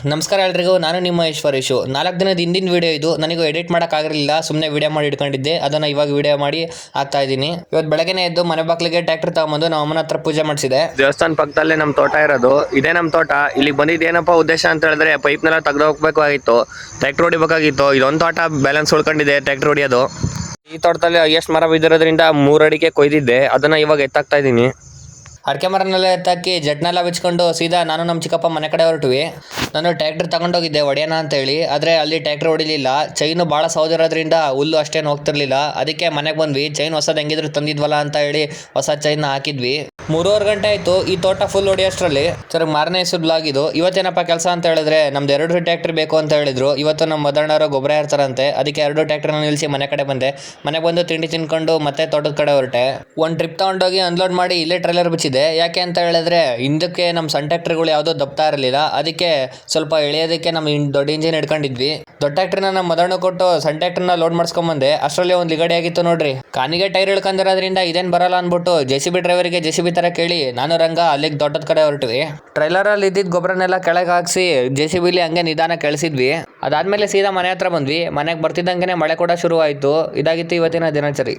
ನಮಸ್ಕಾರ ಎಲ್ರಿಗೂ, ನಾನು ನಿಮ್ಮ ಈಶ್ವರೇಶು. 4 ದಿನದ ಹಿಂದಿನ ವಿಡಿಯೋ ಇದು. ನನಗೂ ಎಡಿಟ್ ಮಾಡೋಕ್ಕಾಗಿರಲಿಲ್ಲ, ಸುಮ್ಮನೆ ವಿಡಿಯೋ ಮಾಡಿ ಇಟ್ಕೊಂಡಿದ್ದೆ. ಅದನ್ನು ಇವಾಗ ವಿಡಿಯೋ ಮಾಡಿ ಹಾಕ್ತಾ ಇದ್ದೀನಿ. ಇವತ್ತು ಬೆಳಗ್ಗೆನೇ ಎದ್ದು ಮನೆ ಬಾಗಿಲಿಗೆ ಟ್ರ್ಯಾಕ್ಟರ್ ತಗೊಂಬಂದು ನಮ್ಮ ಅಮ್ಮನ ಹತ್ರ ಪೂಜೆ ಮಾಡಿಸಿದೆ. ದೇವಸ್ಥಾನ ಪಕ್ಕದಲ್ಲೇ ನಮ್ಮ ತೋಟ ಇರೋದು, ಇದೇ ನಮ್ಮ ತೋಟ. ಇಲ್ಲಿ ಬಂದಿದ್ದೇನಪ್ಪ ಉದ್ದೇಶ ಅಂತ ಹೇಳಿದ್ರೆ, ಪೈಪ್ನೆಲ್ಲ ತೆಗೆದು ಹೋಗ್ಬೇಕಾಗಿತ್ತು, ಟ್ರ್ಯಾಕ್ಟರ್ ಹೊಡಿಬೇಕಾಗಿತ್ತು. ಇದೊಂದು ತೋಟ ಬ್ಯಾಲೆನ್ಸ್ ಉಳ್ಕೊಂಡಿದೆ ಟ್ರ್ಯಾಕ್ಟರ್ ಹೊಡಿಯೋದು. ಈ ತೋಟದಲ್ಲಿ ಎಷ್ಟು ಮರ ಬಿದ್ದಿರೋದ್ರಿಂದ 3 ಅಡಿಗೆ ಕೊಯ್ದಿದ್ದೆ, ಅದನ್ನು ಇವಾಗ ಎತ್ತಾಕ್ತಾ ಇದ್ದೀನಿ. ಅಡಿಕೆ ಮರನೆಲ್ಲ ಎತ್ತಾಕಿ ಜಟ್ನೆಲ್ಲ ಬಿಚ್ಕೊಂಡು ಸೀದಾ ನಾನು ನಮ್ಮ ಚಿಕ್ಕಪ್ಪ ಮನೆ ಕಡೆ ಹೊರಟ್ವಿ. ನಾನು ಟ್ರ್ಯಾಕ್ಟರ್ ತಗೊಂಡೋಗಿದ್ದೆ ಹೊಡೆಯೋಣ ಅಂತೇಳಿ, ಆದರೆ ಅಲ್ಲಿ ಟ್ರ್ಯಾಕ್ಟರ್ ಹೊಡಿಲಿಲ್ಲ. ಚೈನು ಭಾಳ ಸೌದಿರೋದ್ರಿಂದ ಹುಲ್ಲು ಅಷ್ಟೇನು ಹೋಗ್ತಿರ್ಲಿಲ್ಲ. ಅದಕ್ಕೆ ಮನೆಗೆ ಬಂದ್ವಿ. ಚೈನ್ ಹೊಸದು ಹೆಂಗಿದ್ರು ತಂದಿದ್ವಲ್ಲ ಅಂತ ಹೇಳಿ ಹೊಸ ಚೈನ್ನ ಹಾಕಿದ್ವಿ. 3:30 ಗಂಟೆ ಆಯಿತು ಈ ತೋಟ ಫುಲ್ ಹೊಡಿಯೋಷ್ಟರಲ್ಲಿ. ಸರ್, ಮಾರನೇ ಹೆಸರು ಬ್ಲಾಗಿದು. ಇವತ್ತೇನಪ್ಪ ಕೆಲಸ ಅಂತ ಹೇಳಿದ್ರೆ, ನಮ್ದು 2 ಟ್ರ್ಯಾಕ್ಟರ್ ಬೇಕು ಅಂತ ಹೇಳಿದ್ರು. ಇವತ್ತು ನಮ್ಮ ಮದಣ್ಣವರು ಗೊಬ್ಬರ ಇರ್ತಾರಂತೆ, ಅದಕ್ಕೆ 2 ಟ್ರ್ಯಾಕ್ಟರ್ನ ನಿಲ್ಲಿಸಿ ಮನೆ ಕಡೆ ಬಂದೆ. ಮನೆಗೆ ಬಂದು ತಿಂಡಿ ತಿನ್ಕೊಂಡು ಮತ್ತೆ ತೋಟದ ಕಡೆ ಹೊರಟೆ. ಒಂದು ಟ್ರಿಪ್ ತಗೊಂಡೋಗಿ ಅನ್ಲೋಡ್ ಮಾಡಿ ಇಲ್ಲೇ ಟ್ರೈಲರ್ ಬಿಚ್ಚಿದೆ. ಯಾಕೆ ಅಂತ ಹೇಳಿದ್ರೆ, ಹಿಂದಕ್ಕೆ ನಮ್ಮ ಸಣ್ಣ ಟ್ರ್ಯಾಕ್ಟರ್ಗಳು ಯಾವುದೋ ದಪ್ತಾ ಇರಲಿಲ್ಲ, ಅದಕ್ಕೆ ಸ್ವಲ್ಪ ಎಳೆಯೋದಕ್ಕೆ ನಮ್ಮ ದೊಡ್ಡ ಇಂಜಿನ್ ಇಟ್ಕೊಂಡಿದ್ವಿ. ದೊಡ್ಡ ಟ್ರ್ಯಾಕ್ಟರ್ನ ನಮ್ಮ ಮದಣ್ಣ ಕೊಟ್ಟು ಸಣ್ಣ ಟ್ರ್ಯಾಕ್ಟರ್ನ ಲೋಡ್ ಮಾಡಿಸ್ಕೊಂಬಂದೆ. ಅಷ್ಟರಲ್ಲಿ ಒಂದು ಲಿಗಡಿ ಆಗಿತ್ತು ನೋಡ್ರಿ. ಕಾನಿಗೆ ಟೈರ್ ಇಳ್ಕೊಂಡಿರೋದ್ರಿಂದ ಇದೇನು ಬರಲ್ಲ ಅಂದ್ಬಿಟ್ಟು JCB ಡ್ರೈವರ್ಗೆ JCB ಥರ ಕೇಳಿ ನಾನು ರಂಗ ಅಲ್ಲಿಗೆ ತೋಟದ ಕಡೆ ಹೊರಟ್ವಿ. ಟ್ರೈಲರಲ್ಲಿ ಇದ್ದಿದ್ದ ಗೊಬ್ಬರನೆಲ್ಲ ಕೆಳಗೆ ಹಾಕಿಸಿ JCBಲಿ ಹಂಗೆ ನಿಧಾನ ಕೆಳಿಸಿದ್ವಿ. ಅದಾದ್ಮೇಲೆ ಸೀದಾ ಮನೆ ಹತ್ರ ಬಂದ್ವಿ. ಮನೆಗೆ ಬರ್ತಿದ್ದಂಗೆ ಮಳೆ ಕೂಡ ಶುರು ಆಯಿತು. ಇದಾಗಿತ್ತು ಇವತ್ತಿನ ದಿನಚರಿ.